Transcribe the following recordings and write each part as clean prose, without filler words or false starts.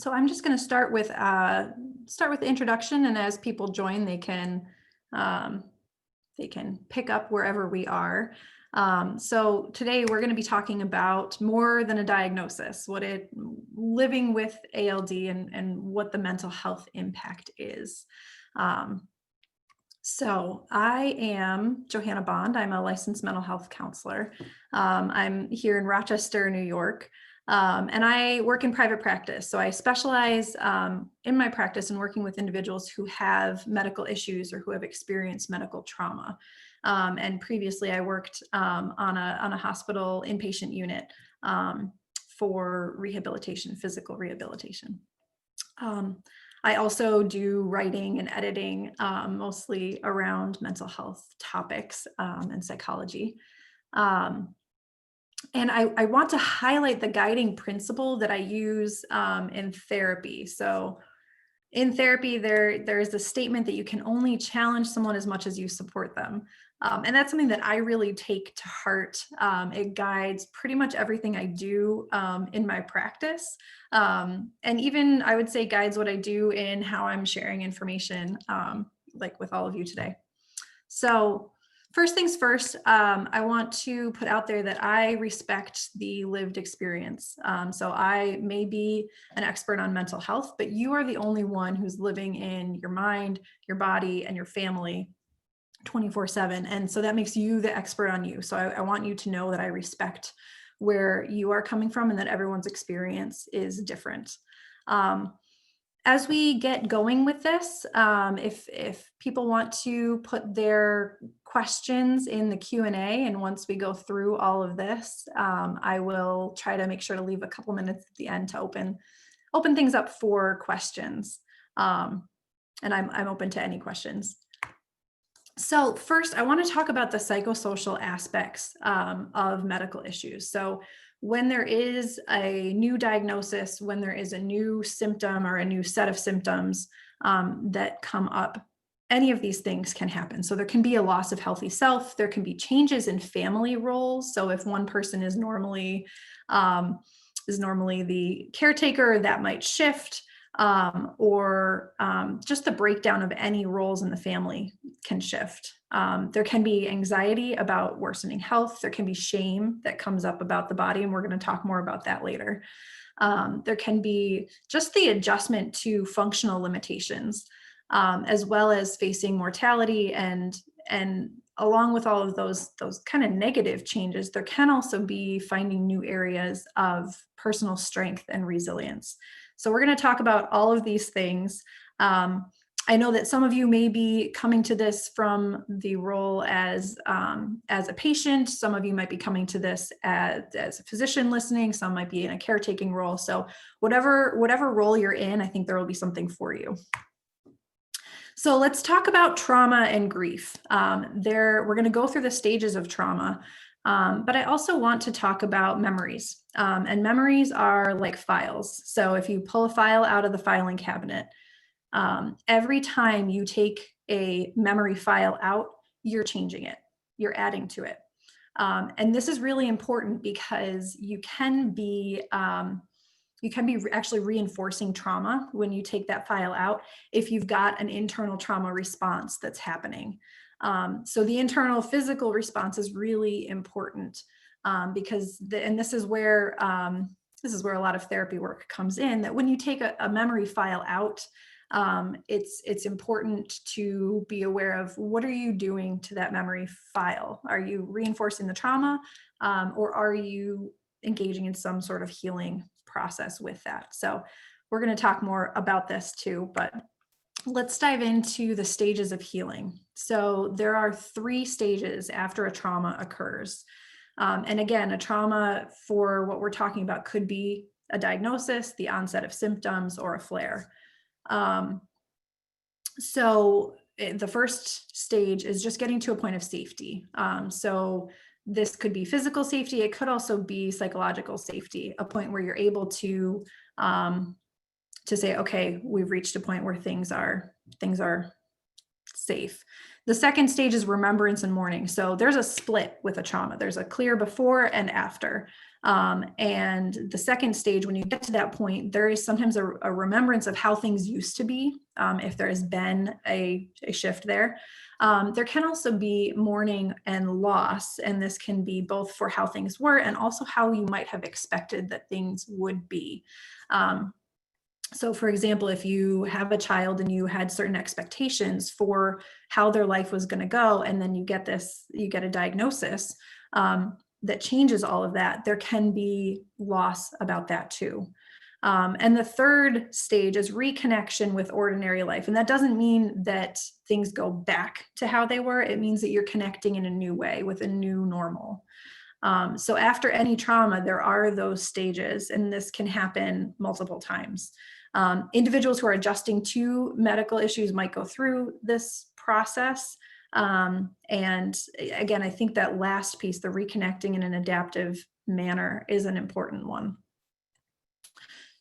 So I'm just going to start with the introduction, and as people join, um, they can pick up wherever we are. So today we're going to be talking about more than a diagnosis, living with ALD and what the mental health impact is. So I am Johanna Bond. I'm a licensed mental health counselor. I'm here in Rochester, New York. And I work in private practice. So I specialize in my practice in working with individuals who have medical issues or who have experienced medical trauma. And previously I worked on a hospital inpatient unit for rehabilitation, physical rehabilitation. I also do writing and editing, mostly around mental health topics and psychology. And I want to highlight the guiding principle that I use in therapy. So in therapy, there is a statement that you can only challenge someone as much as you support them. And that's something that I really take to heart. It guides pretty much everything I do in my practice. And even I would say guides what I do in how I'm sharing information, like with all of you today. So first things first, I want to put out there that I respect the lived experience. So I may be an expert on mental health, but you are the only one who's living in your mind, your body, and your family 24/7. And so that makes you the expert on you. So I want you to know that I respect where you are coming from and that everyone's experience is different. As we get going with this, if people want to put their questions in the Q&A, and once we go through all of this, I will try to make sure to leave a couple minutes at the end to open things up for questions. And I'm open to any questions. So first, I want to talk about the psychosocial aspects of medical issues. So when there is a new diagnosis, when there is a new symptom or a new set of symptoms that come up, any of these things can happen. So there can be a loss of healthy self. There can be changes in family roles. So if one person is normally the caretaker, that might shift. Or just the breakdown of any roles in the family can shift. There can be anxiety about worsening health. There can be shame that comes up about the body, and we're going to talk more about that later. There can be just the adjustment to functional limitations, as well as facing mortality, and along with all of those kind of negative changes, there can also be finding new areas of personal strength and resilience. So we're going to talk about all of these things. I know that some of you may be coming to this from the role as a patient. Some of you might be coming to this as a physician listening. Some might be in a caretaking role. So whatever role you're in, I think there will be something for you. So let's talk about trauma and grief. We're going to go through the stages of trauma. But I also want to talk about memories. And memories are like files. So if you pull a file out of the filing cabinet, every time you take a memory file out, you're changing it, you're adding to it. And this is really important because you can be actually reinforcing trauma when you take that file out if you've got an internal trauma response that's happening. So the internal physical response is really important because this is where a lot of therapy work comes in, that when you take a memory file out, it's important to be aware of what are you doing to that memory file. Are you reinforcing the trauma, or are you engaging in some sort of healing process with that? So we're going to talk more about this too, but let's dive into the stages of healing. So there are 3 stages after a trauma occurs. And again, a trauma for what we're talking about could be a diagnosis, the onset of symptoms, or a flare. So the first stage is just getting to a point of safety. So this could be physical safety. It could also be psychological safety, a point where you're able to say, okay, we've reached a point where things are safe. The second stage is remembrance and mourning. So there's a split with a trauma. There's a clear before and after. And the second stage, when you get to that point, there is sometimes a remembrance of how things used to be, if there has been a shift there. There can also be mourning and loss, and this can be both for how things were and also how you might have expected that things would be. So for example, if you have a child and you had certain expectations for how their life was going to go, and then you get a diagnosis that changes all of that, there can be loss about that too. And the third stage is reconnection with ordinary life. And that doesn't mean that things go back to how they were. It means that you're connecting in a new way with a new normal. So after any trauma, there are those stages, and this can happen multiple times. Individuals who are adjusting to medical issues might go through this process. And again, I think that last piece, the reconnecting in an adaptive manner, is an important one.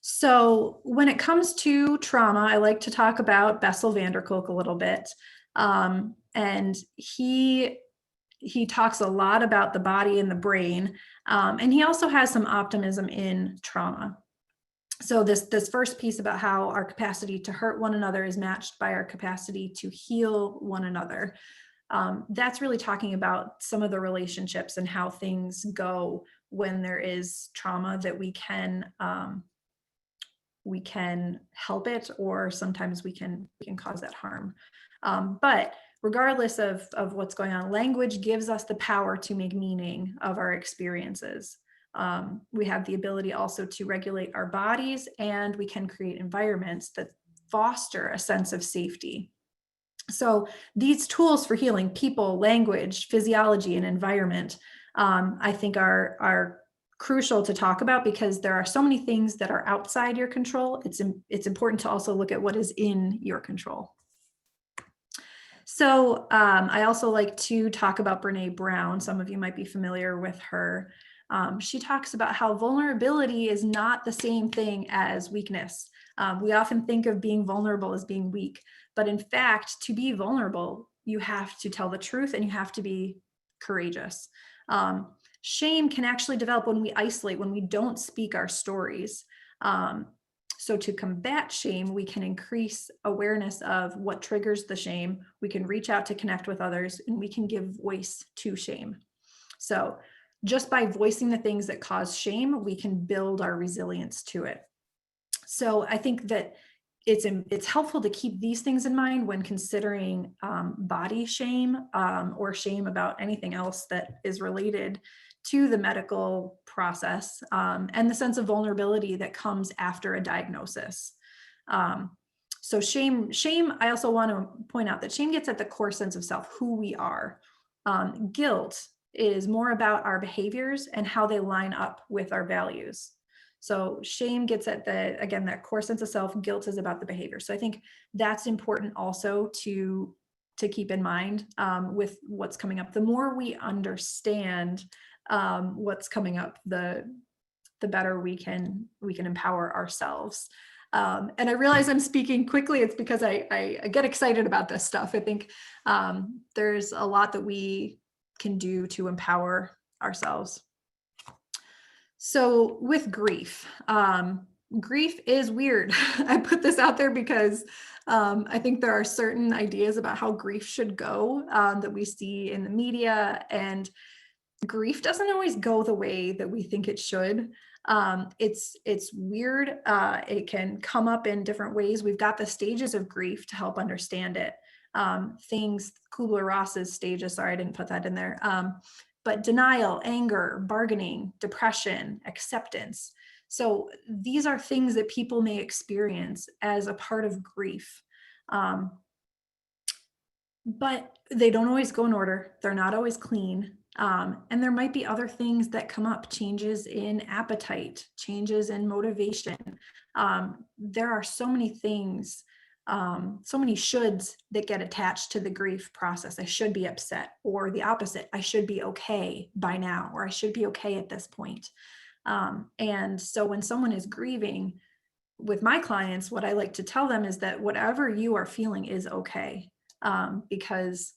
So when it comes to trauma, I like to talk about Bessel van der Kolk a little bit. And he talks a lot about the body and the brain. And he also has some optimism in trauma. So this first piece about how our capacity to hurt one another is matched by our capacity to heal one another. That's really talking about some of the relationships and how things go when there is trauma, that we can help it, or sometimes we can cause that harm. But regardless of what's going on, language gives us the power to make meaning of our experiences. We have the ability also to regulate our bodies, and we can create environments that foster a sense of safety. So these tools for healing, people, language, physiology, and environment, I think are crucial to talk about, because there are so many things that are outside your control. It's important to also look at what is in your control. So I also like to talk about Brené Brown. Some of you might be familiar with her. She talks about how vulnerability is not the same thing as weakness. We often think of being vulnerable as being weak, but in fact, to be vulnerable, you have to tell the truth and you have to be courageous. Shame can actually develop when we isolate, when we don't speak our stories. So to combat shame, we can increase awareness of what triggers the shame. We can reach out to connect with others, and we can give voice to shame. So just by voicing the things that cause shame, we can build our resilience to it. So I think that it's helpful to keep these things in mind when considering body shame, or shame about anything else that is related to the medical process, and the sense of vulnerability that comes after a diagnosis. So shame, I also want to point out that shame gets at the core sense of self, who we are. Guilt is more about our behaviors and how they line up with our values. So shame gets at again, that core sense of self. Guilt is about the behavior. So I think that's important also to keep in mind with what's coming up. The more we understand what's coming up, the better we can empower ourselves. And I realize I'm speaking quickly. It's because I get excited about this stuff. I think there's a lot that we can do to empower ourselves. So with grief, grief is weird. I put this out there because I think there are certain ideas about how grief should go that we see in the media, and grief doesn't always go the way that we think it should. It's weird. It can come up in different ways. We've got the stages of grief to help understand it. Kubler-Ross's stages, sorry, I didn't put that in there. But denial, anger, bargaining, depression, acceptance. So these are things that people may experience as a part of grief. But they don't always go in order. They're not always clean. And there might be other things that come up, changes in appetite, changes in motivation. There are so many things, so many shoulds that get attached to the grief process. I should be upset, or the opposite. I should be okay by now, or I should be okay at this point. And so when someone is grieving, with my clients, what I like to tell them is that whatever you are feeling is okay, because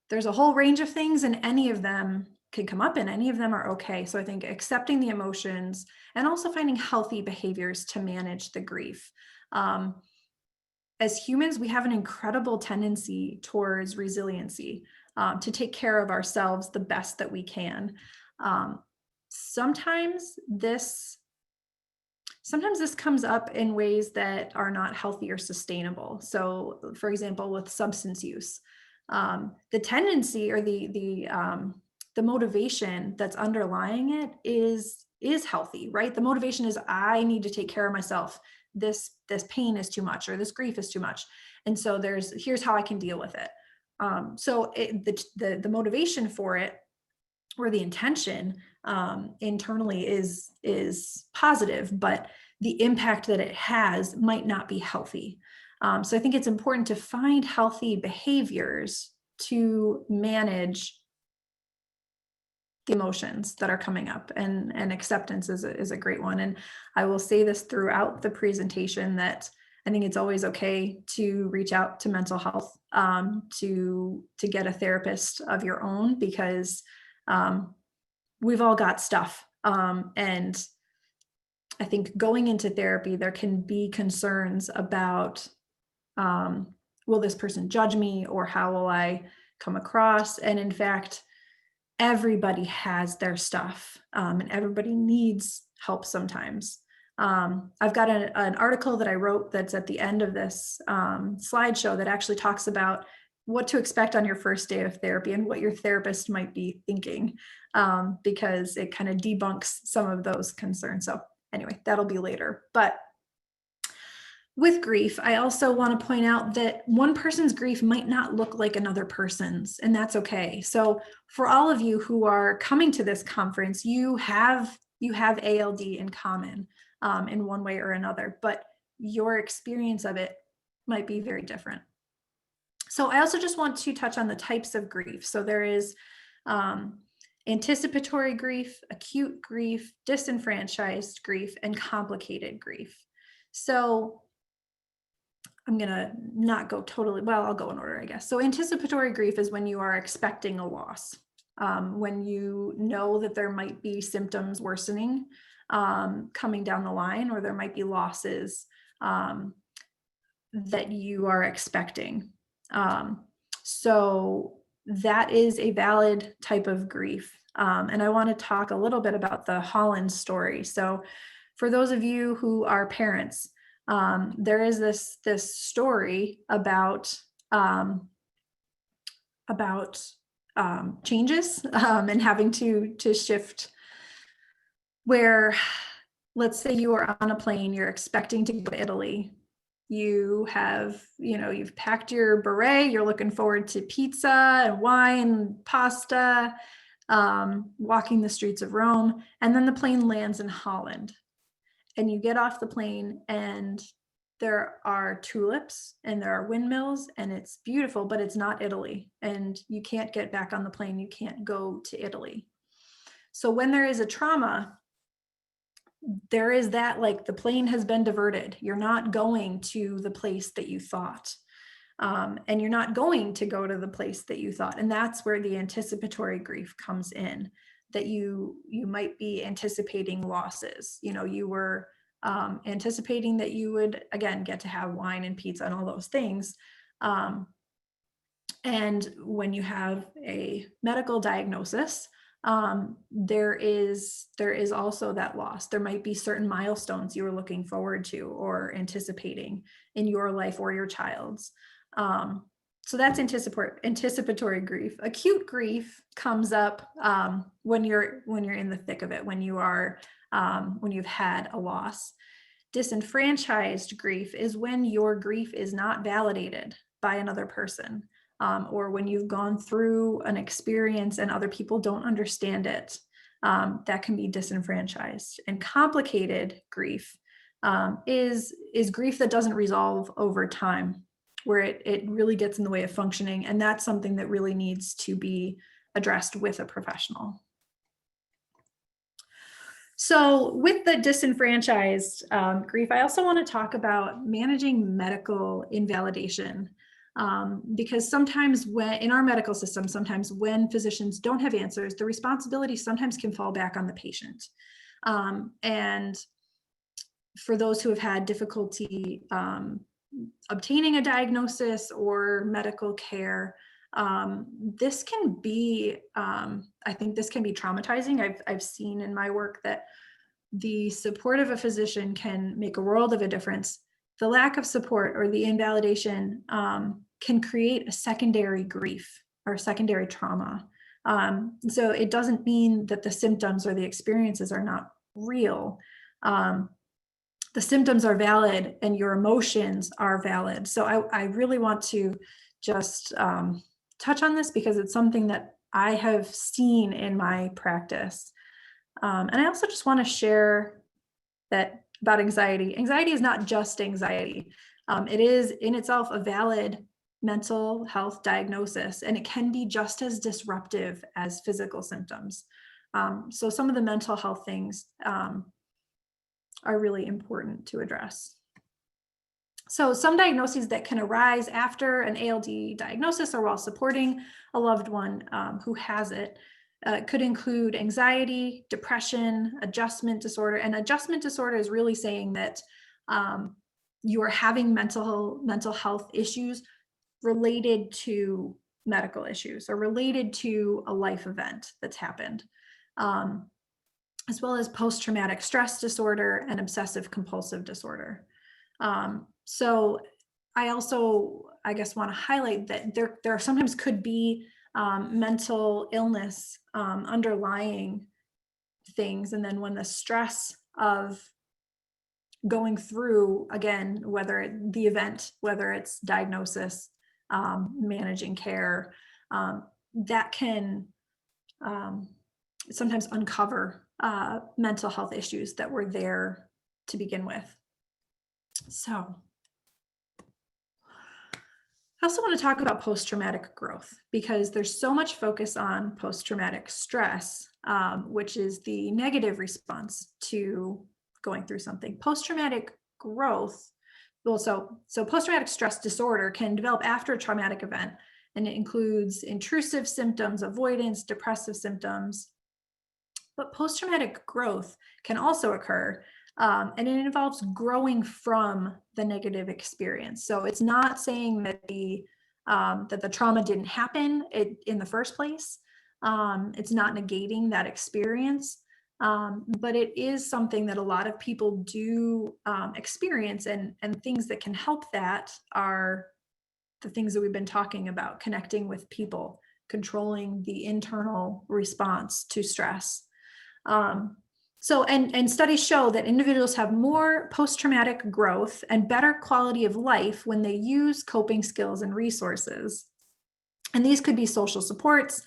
there's a whole range of things, and any of them can come up, and any of them are okay. So I think accepting the emotions and also finding healthy behaviors to manage the grief. As humans, we have an incredible tendency towards resiliency, to take care of ourselves the best that we can. Sometimes this comes up in ways that are not healthy or sustainable. So, for example, with substance use, the tendency or the motivation that's underlying it is healthy, right? The motivation is, I need to take care of myself. This pain is too much, or this grief is too much, and so here's how I can deal with it. So the motivation for it, or the intention internally, is positive, but the impact that it has might not be healthy. So I think it's important to find healthy behaviors to manage the emotions that are coming up, and acceptance is a great one. And I will say this throughout the presentation, that I think it's always okay to reach out to mental health, to get a therapist of your own, because we've all got stuff. And I think going into therapy, there can be concerns about, will this person judge me, or how will I come across? And in fact, everybody has their stuff, and everybody needs help sometimes. I've got an article that I wrote that's at the end of this slideshow that actually talks about what to expect on your first day of therapy and what your therapist might be thinking, because it kind of debunks some of those concerns. So anyway, that'll be later. But with grief, I also want to point out that one person's grief might not look like another person's, and that's okay. So for all of you who are coming to this conference, you have ALD in common, in one way or another, but your experience of it might be very different. So I also just want to touch on the types of grief. So there is anticipatory grief, acute grief, disenfranchised grief, and complicated grief. So I'm going to not go totally, well, I'll go in order, I guess. So anticipatory grief is when you are expecting a loss, when you know that there might be symptoms worsening coming down the line, or there might be losses that you are expecting. So that is a valid type of grief. And I want to talk a little bit about the Holland story. So for those of you who are parents, there is this story about changes and having to shift, where, let's say you are on a plane, you're expecting to go to Italy. You have, you've packed your beret, you're looking forward to pizza and wine, pasta, walking the streets of Rome, and then the plane lands in Holland. And you get off the plane, and there are tulips and there are windmills, and it's beautiful, but it's not Italy. And you can't get back on the plane. You can't go to Italy. So when there is a trauma, there is that, like, the plane has been diverted. You're not going to the place that you thought. And you're not going to go to the place that you thought. And that's where the anticipatory grief comes in, that you might be anticipating losses. You were anticipating that you would, again, get to have wine and pizza and all those things. And when you have a medical diagnosis, there is also that loss. There might be certain milestones you were looking forward to or anticipating in your life or your child's. So that's anticipatory grief. Acute grief comes up when you're in the thick of it, when you've had a loss. Disenfranchised grief is when your grief is not validated by another person, or when you've gone through an experience and other people don't understand it. That can be disenfranchised. And complicated grief is grief that doesn't resolve over time, where it really gets in the way of functioning. And that's something that really needs to be addressed with a professional. So with the disenfranchised grief, I also want to talk about managing medical invalidation. Because sometimes in our medical system, sometimes when physicians don't have answers, the responsibility sometimes can fall back on the patient. And for those who have had difficulty obtaining a diagnosis or medical care, this can be, I think this can be traumatizing. I've seen in my work that the support of a physician can make a world of a difference. The lack of support or the invalidation can create a secondary grief or secondary trauma. So it doesn't mean that the symptoms or the experiences are not real. The symptoms are valid and your emotions are valid. So I really want to just touch on this because it's something that I have seen in my practice. And I also just want to share that about anxiety. Anxiety is not just anxiety. It is in itself a valid mental health diagnosis, and it can be just as disruptive as physical symptoms. So some of the mental health things are really important to address. So some diagnoses that can arise after an ALD diagnosis or while supporting a loved one who has it could include anxiety, depression, adjustment disorder. And adjustment disorder is really saying that you are having mental health issues related to medical issues or related to a life event that's happened. As well as post-traumatic stress disorder and obsessive compulsive disorder. So I also, I guess, want to highlight that there sometimes could be mental illness underlying things. And then when the stress of going through, again, whether the event, whether it's diagnosis, managing care, that can sometimes uncover mental health issues that were there to begin with. So I also want to talk about post-traumatic growth because there's so much focus on post-traumatic stress, which is the negative response to going through something. Post-traumatic growth, well, so post-traumatic stress disorder can develop after a traumatic event, and it includes intrusive symptoms, avoidance, depressive symptoms. But post-traumatic growth can also occur, and it involves growing from the negative experience. So it's not saying that the trauma didn't happen in the first place. It's not negating that experience, but it is something that a lot of people do experience, and things that can help that are the things that we've been talking about: connecting with people, controlling the internal response to stress. And studies show that individuals have more post-traumatic growth and better quality of life when they use coping skills and resources. And these could be social supports,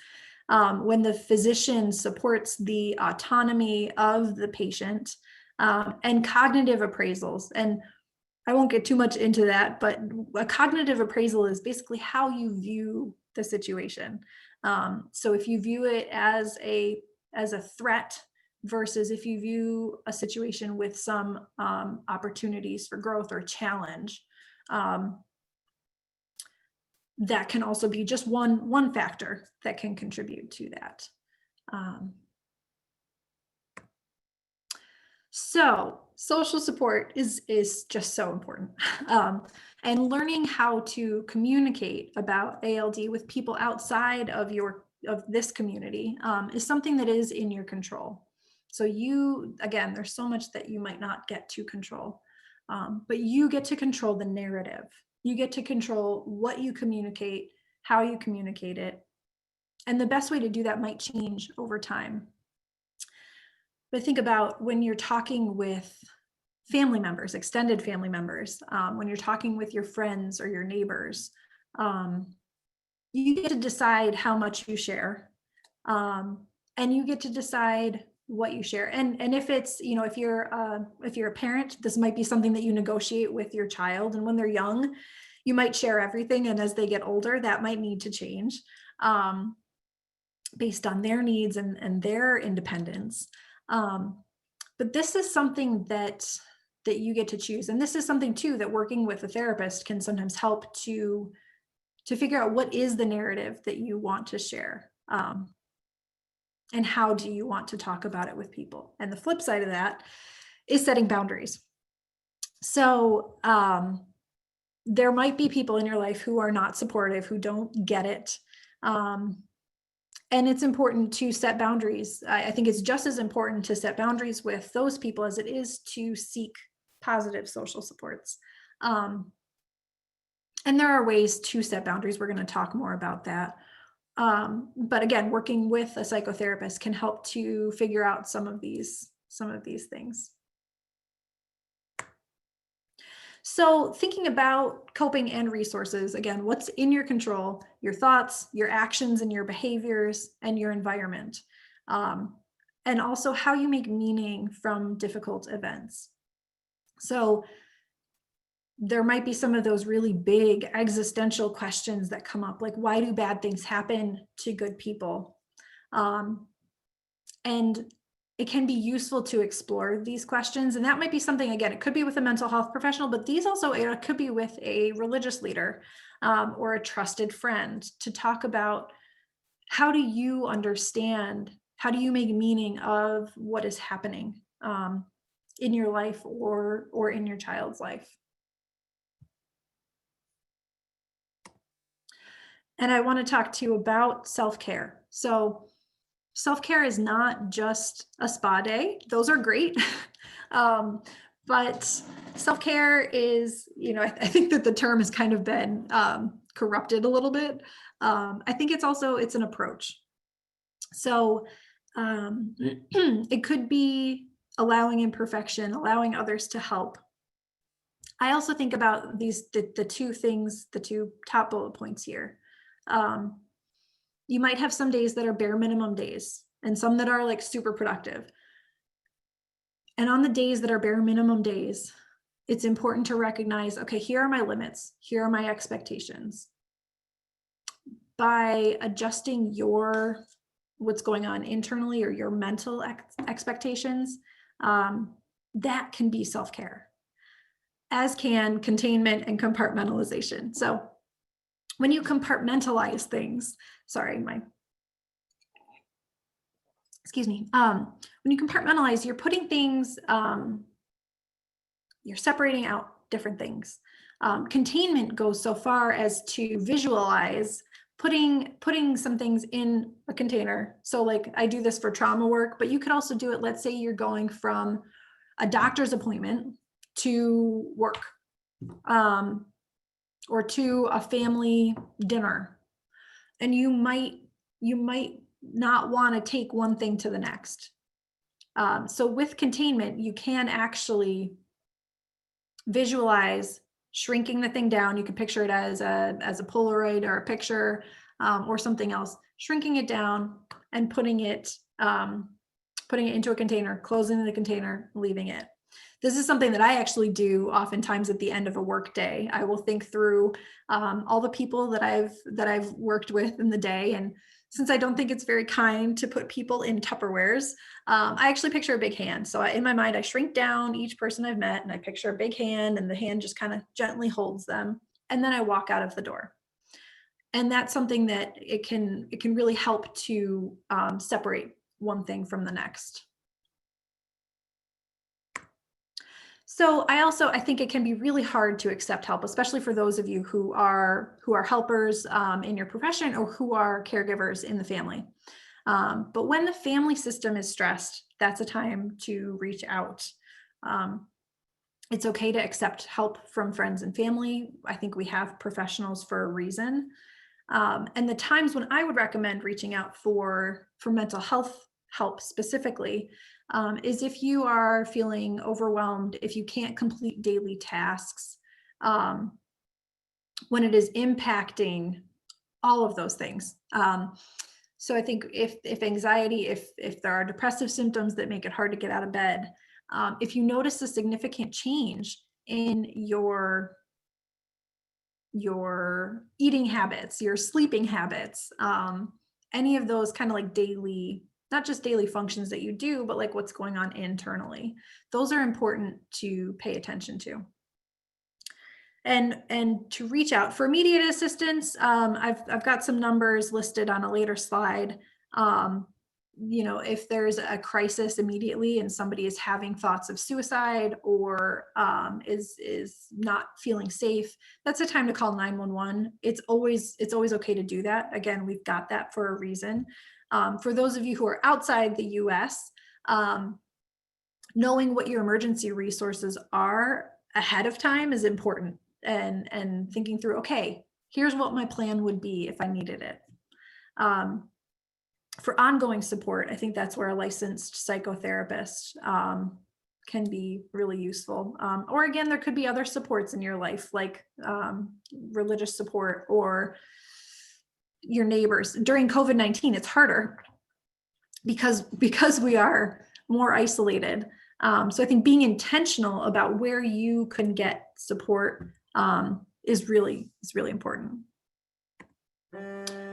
when the physician supports the autonomy of the patient, and cognitive appraisals. And I won't get too much into that, but a cognitive appraisal is basically how you view the situation. So if you view it as a threat versus if you view a situation with some opportunities for growth or challenge, that can also be just one factor that can contribute to that. So social support is just so important. And learning how to communicate about ALD with people outside of this community is something that is in your control. So again, there's so much that you might not get to control, but you get to control the narrative. You get to control what you communicate, how you communicate it. And the best way to do that might change over time. But think about when you're talking with family members, extended family members, when you're talking with your friends or your neighbors, you get to decide how much you share, and you get to decide what you share. And if it's, if you're a parent, this might be something that you negotiate with your child. And when they're young, you might share everything. And as they get older, that might need to change based on their needs and their independence. But this is something that you get to choose. And this is something too that working with a therapist can sometimes help to to figure out what is the narrative that you want to share, and how do you want to talk about it with people. And the flip side of that is setting boundaries. So there might be people in your life who are not supportive, who don't get it. And it's important to set boundaries. I think it's just as important to set boundaries with those people as it is to seek positive social supports. And there are ways to set boundaries. We're going to talk more about that. But again, working with a psychotherapist can help to figure out some of these things. So thinking about coping and resources, again, what's in your control, your thoughts, your actions and your behaviors and your environment. And also how you make meaning from difficult events. So there might be some of those really big existential questions that come up, like why do bad things happen to good people? And it can be useful to explore these questions. And that might be something, again, it could be with a mental health professional, but these also, it could be with a religious leader or a trusted friend to talk about how do you understand, how do you make meaning of what is happening in your life or in your child's life. And I want to talk to you about self-care. So self-care is not just a spa day. Those are great. But self-care is, I think that the term has kind of been corrupted a little bit. I think it's an approach. So it could be allowing imperfection, allowing others to help. I also think about the two top bullet points here. You might have some days that are bare minimum days and some that are like super productive. And on the days that are bare minimum days, it's important to recognize, okay, here are my limits. Here are my expectations. By adjusting what's going on internally or your mental expectations, that can be self-care, as can containment and compartmentalization. So when you compartmentalize things, when you compartmentalize, you're putting things, you're separating out different things. Containment goes so far as to visualize putting some things in a container. So like I do this for trauma work, but you could also do it. Let's say you're going from a doctor's appointment to work, or to a family dinner. And you might not want to take one thing to the next. So with containment, you can actually visualize shrinking the thing down. You can picture it as a Polaroid or a picture or something else, shrinking it down and putting it into a container, closing the container, leaving it. This is something that I actually do oftentimes at the end of a work day. I will think through all the people that I've worked with in the day. And since I don't think it's very kind to put people in Tupperwares, I actually picture a big hand. So in my mind, I shrink down each person I've met and I picture a big hand and the hand just kind of gently holds them. And then I walk out of the door. And that's something that it can really help to separate one thing from the next. So I think it can be really hard to accept help, especially for those of you who are helpers in your profession or who are caregivers in the family. But when the family system is stressed, that's a time to reach out. It's okay to accept help from friends and family. I think we have professionals for a reason. And the times when I would recommend reaching out for mental health help specifically is if you are feeling overwhelmed, if you can't complete daily tasks, when it is impacting all of those things. So I think if anxiety, if there are depressive symptoms that make it hard to get out of bed, if you notice a significant change in your eating habits, your sleeping habits, any of those kind of like daily, not just daily functions that you do, but like what's going on internally. Those are important to pay attention to. and to reach out for immediate assistance. I've got some numbers listed on a later slide. If there's a crisis immediately and somebody is having thoughts of suicide or is not feeling safe, that's a time to call 911. It's always okay to do that. Again, we've got that for a reason. For those of you who are outside the US, knowing what your emergency resources are ahead of time is important, and thinking through, okay, here's what my plan would be if I needed it. For ongoing support, I think that's where a licensed psychotherapist can be really useful. Or again, there could be other supports in your life, like religious support or your neighbors. During COVID-19, it's harder because we are more isolated. So I think being intentional about where you can get support is really important.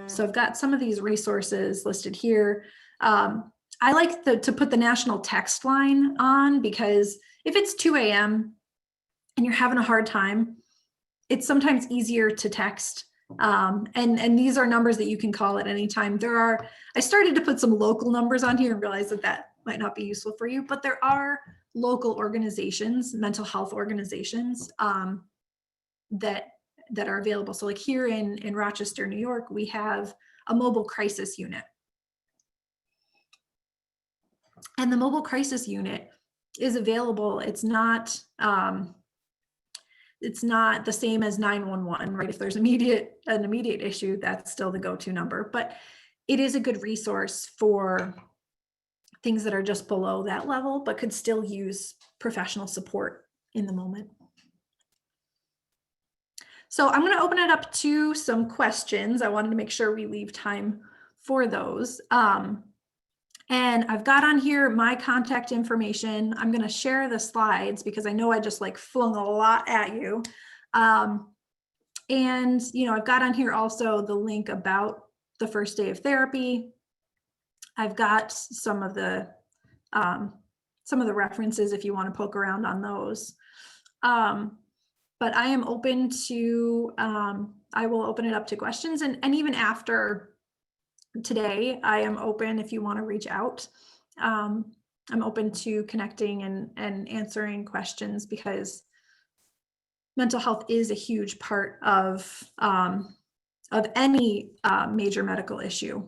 So I've got some of these resources listed here. I like to put the national text line on, because if it's 2 a.m. and you're having a hard time, it's sometimes easier to text. And these are numbers that you can call at any time. I started to put some local numbers on here and realized that might not be useful for you, but there are local organizations, mental health organizations, that are available. So like here in Rochester, New York, we have a mobile crisis unit. And the mobile crisis unit is available. It's not the same as 911, right? If there's an immediate issue, that's still the go-to number, but it is a good resource for things that are just below that level, but could still use professional support in the moment. So I'm going to open it up to some questions. I wanted to make sure we leave time for those. And I've got on here my contact information. I'm going to share the slides because I know I just flung a lot at you. And I've got on here also the link about the first day of therapy. I've got some of the references if you want to poke around on those. But I am open to, I will open it up to questions, and even after today, I am open if you want to reach out. I'm open to connecting and answering questions, because mental health is a huge part of any major medical issue.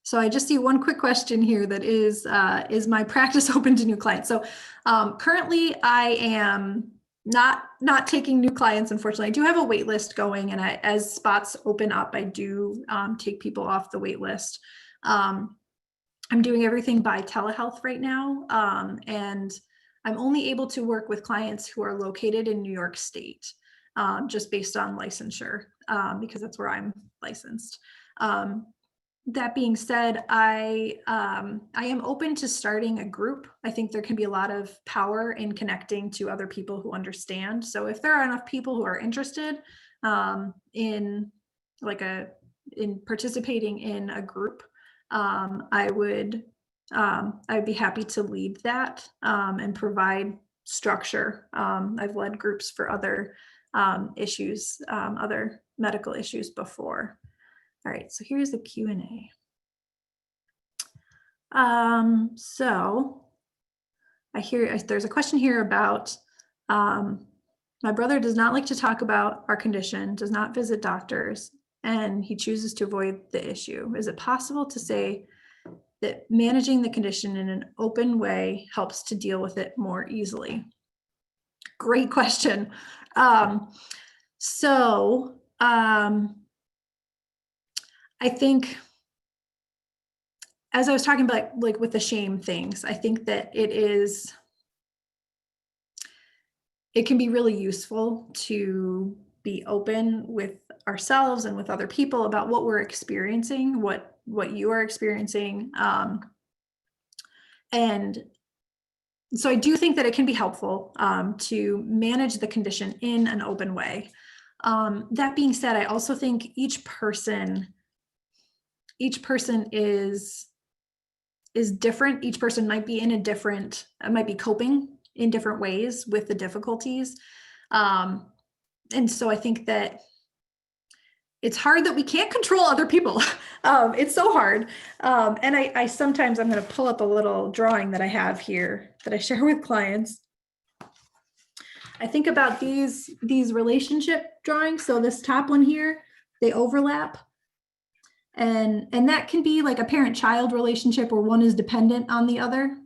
So I just see one quick question here that is my practice open to new clients? So currently I am not taking new clients, unfortunately. I do have a wait list going, and as spots open up, I do take people off the wait list. I'm doing everything by telehealth right now, and I'm only able to work with clients who are located in New York State, just based on licensure, because that's where I'm licensed. That being said, I am open to starting a group. I think there can be a lot of power in connecting to other people who understand. So if there are enough people who are interested in participating in a group, I'd be happy to lead that and provide structure. I've led groups for other issues, other medical issues before. All right, so here's the Q&A. So I hear there's a question here about, my brother does not like to talk about our condition, does not visit doctors, and he chooses to avoid the issue. Is it possible to say that managing the condition in an open way helps to deal with it more easily? Great question. I think, as I was talking about, with the shame things, I think that it can be really useful to be open with ourselves and with other people about what we're experiencing, what you are experiencing. And so I do think that it can be helpful to manage the condition in an open way. That being said, I also think each person is different. Each person might be might be coping in different ways with the difficulties. And so I think that it's hard that we can't control other people. It's so hard. And I sometimes, I'm going to pull up a little drawing that I have here that I share with clients. I think about these relationship drawings. So this top one here, they overlap. And that can be like a parent-child relationship where one is dependent on the other.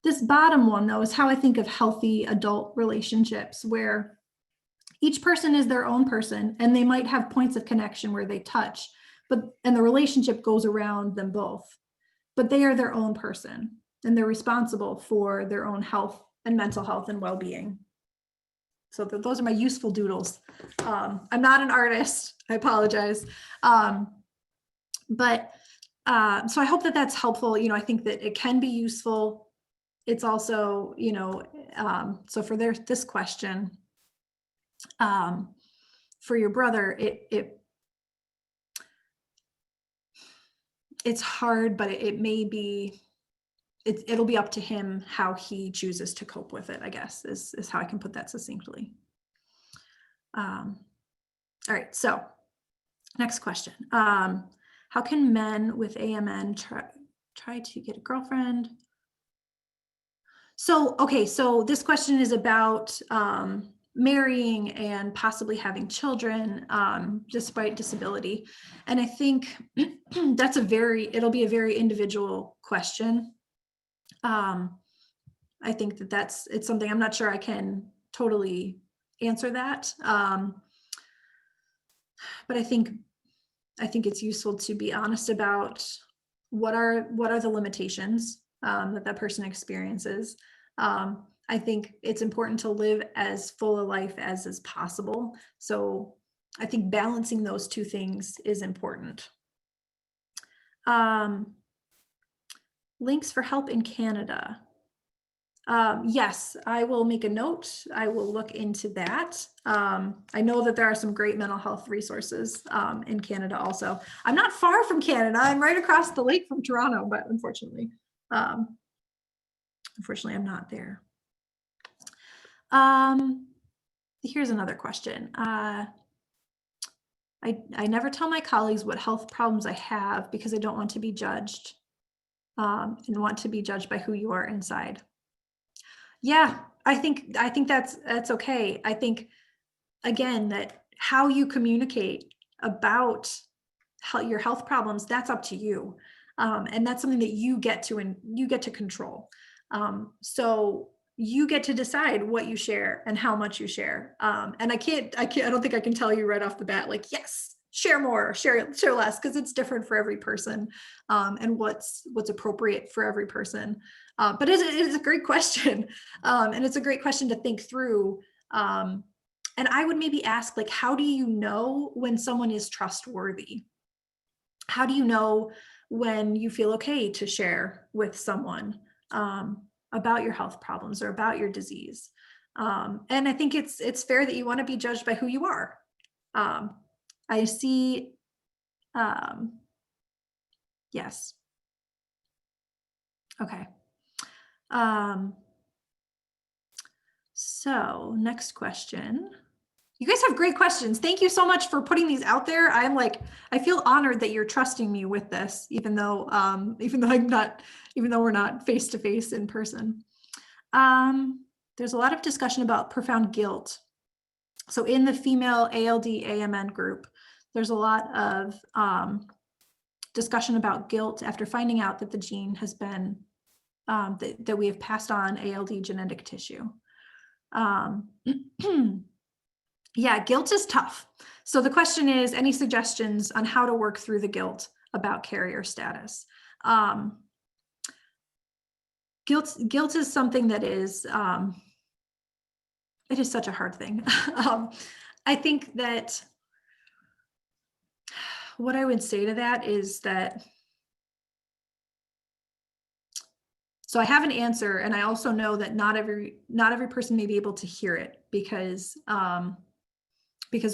This bottom one, though, is how I think of healthy adult relationships, where each person is their own person, and they might have points of connection where they touch, and the relationship goes around them both, but they are their own person, and they're responsible for their own health and mental health and well-being. So those are my useful doodles. I'm not an artist, I apologize. But so I hope that that's helpful. I think that it can be useful. It's also, so for this question, for your brother, it's hard, but it may be, it'll be up to him how he chooses to cope with it, I guess, is how I can put that succinctly. All right, so next question. How can men with AMN try to get a girlfriend? So, okay, so this question is about marrying and possibly having children despite disability. And I think it'll be a very individual question. I think it's something I'm not sure I can totally answer that. But I think it's useful to be honest about what are the limitations that person experiences. I think it's important to live as full a life as is possible. So I think balancing those two things is important. Links for help in Canada. Yes, I will make a note. I will look into that. I know that there are some great mental health resources in Canada also. I'm not far from Canada. I'm right across the lake from Toronto, but unfortunately I'm not there. Here's another question. I never tell my colleagues what health problems I have because I don't want to be judged and want to be judged by who you are inside. Yeah, I think that's okay. I think, again, that how you communicate about your health problems, that's up to you. And that's something that you get to control. So you get to decide what you share and how much you share. And I don't think I can tell you right off the bat, like, yes, share more, share less, because it's different for every person, and what's appropriate for every person. But it is a great question. And it's a great question to think through. And I would maybe ask, like, how do you know when someone is trustworthy? How do you know when you feel okay to share with someone about your health problems or about your disease? And I think it's fair that you want to be judged by who you are. I see, yes. Okay. So next question. You guys have great questions. Thank you so much for putting these out there. I feel honored that you're trusting me with this, even though we're not face to face in person. There's a lot of discussion about profound guilt. So in the female ALD AMN group, there's a lot of discussion about guilt after finding out that the gene has been that we have passed on ALD genetic tissue. Yeah, guilt is tough. So the question is, any suggestions on how to work through the guilt about carrier status? Guilt is something that is, it is such a hard thing. I think that what I would say to that is that, so I have an answer, and I also know that not every person may be able to hear it because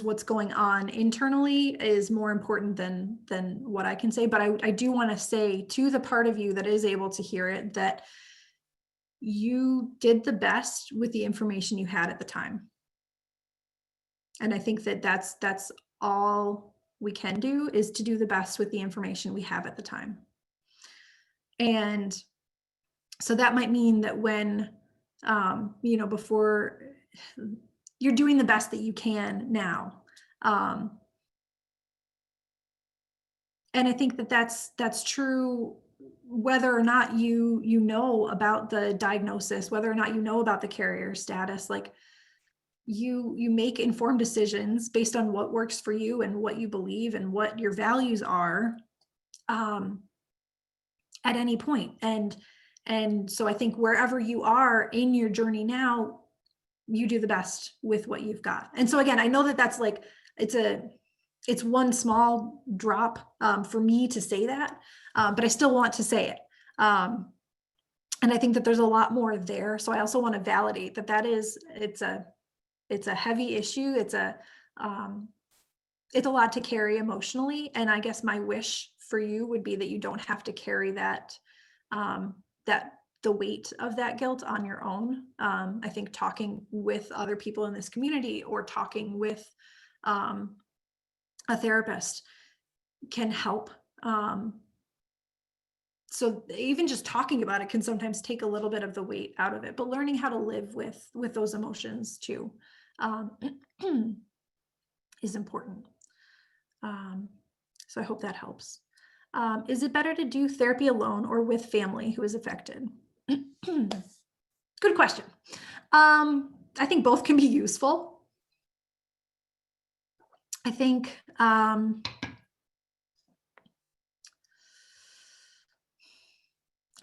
what's going on internally is more important than what I can say. But I do want to say to the part of you that is able to hear it that you did the best with the information you had at the time. And I think that that's all we can do, is to do the best with the information we have at the time. And so that might mean that when, before, you're doing the best that you can now. And I think that that's true whether or not you know about the diagnosis, whether or not you know about the carrier status. Like, you make informed decisions based on what works for you and what you believe and what your values are, at any point. And so I think wherever you are in your journey now, you do the best with what you've got. And so again, I know that that's like, it's one small drop for me to say that, but I still want to say it. And I think that there's a lot more there. So I also want to validate that it's a heavy issue. It's a lot to carry emotionally. And I guess my wish for you would be that you don't have to carry that, the weight of that guilt on your own. I think talking with other people in this community, or talking with a therapist, can help. So even just talking about it can sometimes take a little bit of the weight out of it, but learning how to live with those emotions too, is important. So I hope that helps. Is it better to do therapy alone or with family who is affected? Good question. I think both can be useful. I think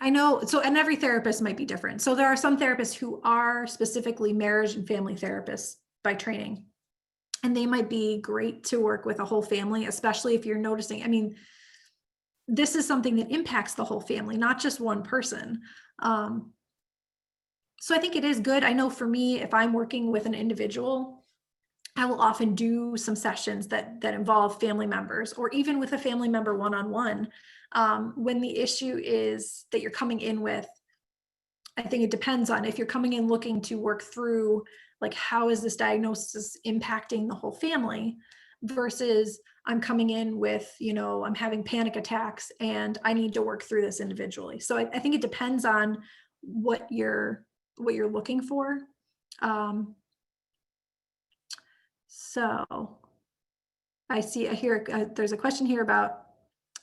I know, so, and every therapist might be different. So there are some therapists who are specifically marriage and family therapists by training, and they might be great to work with a whole family, especially if you're noticing, I mean, this is something that impacts the whole family, not just one person. So I think it is good. I know for me, if I'm working with an individual, I will often do some sessions that involve family members, or even with a family member one-on-one. When the issue is that you're coming in with, I think it depends on if you're coming in looking to work through, like, how is this diagnosis impacting the whole family, versus I'm coming in with, I'm having panic attacks and I need to work through this individually. So I think it depends on what you're looking for. So I hear there's a question here about,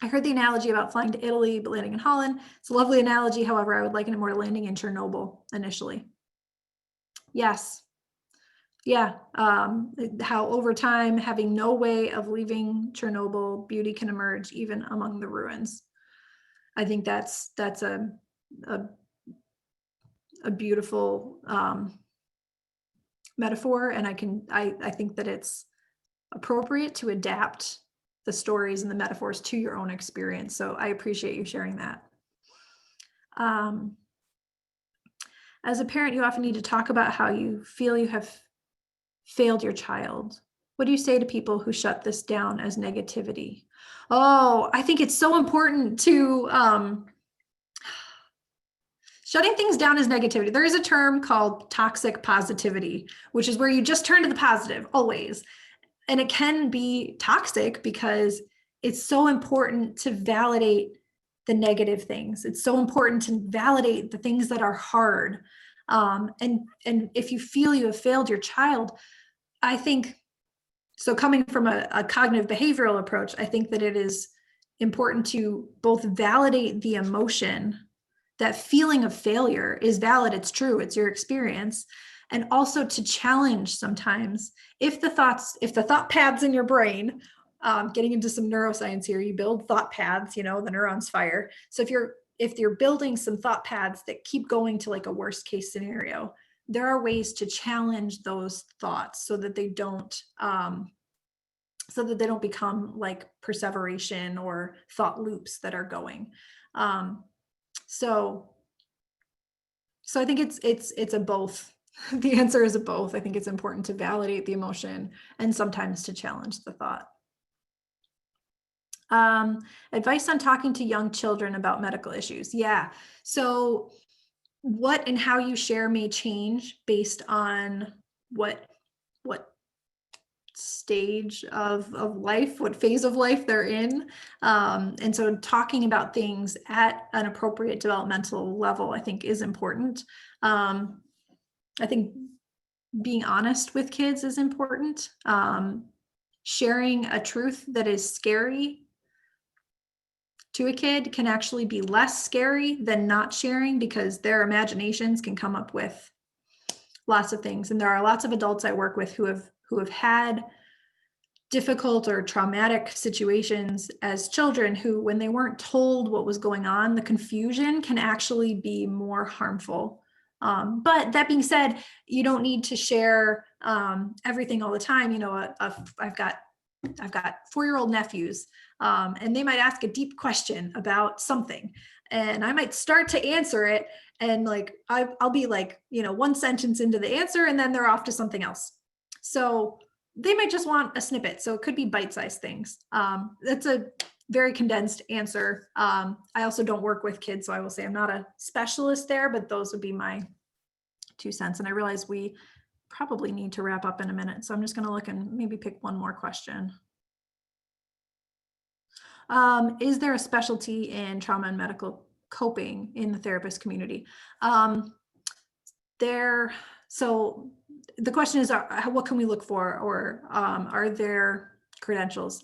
I heard the analogy about flying to Italy but landing in Holland. It's a lovely analogy. However, I would liken it more to landing in Chernobyl initially. Yes. Yeah. How over time, having no way of leaving Chernobyl, beauty can emerge even among the ruins. I think that's a beautiful metaphor, and I think that it's appropriate to adapt the stories and the metaphors to your own experience. So I appreciate you sharing that. As a parent, you often need to talk about how you feel you have failed your child. What do you say to people who shut this down as negativity? Oh, I think it's so important to shutting things down as negativity. There is a term called toxic positivity, which is where you just turn to the positive always. And it can be toxic because it's so important to validate the negative things. It's so important to validate the things that are hard. And if you feel you have failed your child, I think, so coming from a cognitive behavioral approach, I think that it is important to both validate the emotion. That feeling of failure is valid, it's true, it's your experience. And also to challenge sometimes, if the thought paths in your brain, getting into some neuroscience here, you build thought paths, the neurons fire. So if you're building some thought paths that keep going to like a worst case scenario, there are ways to challenge those thoughts so that they don't become like perseveration or thought loops that are going. So I think it's a both. The answer is a both. I think it's important to validate the emotion and sometimes to challenge the thought. Advice on talking to young children about medical issues. Yeah. So what and how you share may change based on what stage of life, what phase of life they're in. And so talking about things at an appropriate developmental level, I think, is important. I think being honest with kids is important. Sharing a truth that is scary to a kid can actually be less scary than not sharing, because their imaginations can come up with lots of things. And there are lots of adults I work with who have had difficult or traumatic situations as children, who, when they weren't told what was going on, the confusion can actually be more harmful. But that being said, you don't need to share everything all the time. You know, I've got 4-year-old nephews, and they might ask a deep question about something, and I might start to answer it, and like I'll be like, you know, one sentence into the answer, and then they're off to something else. So they might just want a snippet. So it could be bite-sized things. That's a very condensed answer. I also don't work with kids, so I will say I'm not a specialist there, but those would be my 2 cents. And I realize we probably need to wrap up in a minute, so I'm just going to look and maybe pick one more question. Is there a specialty in trauma and medical coping in the therapist community? So the question is, what can we look for, or are there credentials?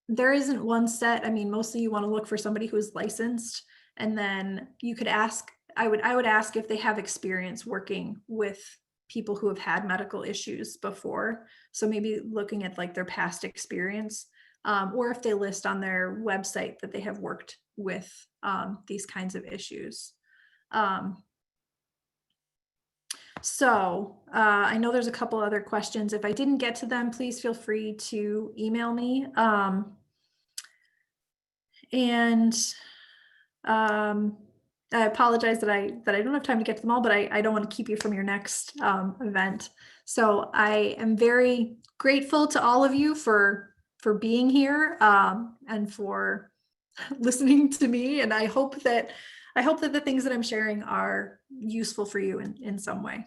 There isn't one set. I mean, mostly you want to look for somebody who is licensed, and then you could ask, I would ask if they have experience working with people who have had medical issues before. So maybe looking at like their past experience, or if they list on their website that they have worked with these kinds of issues. So I know there's a couple other questions. If I didn't get to them, please feel free to email me. And I apologize that I don't have time to get to them all, but I don't want to keep you from your next event. So I am very grateful to all of you for being here and for listening to me. And I hope that the things that I'm sharing are useful for you in some way.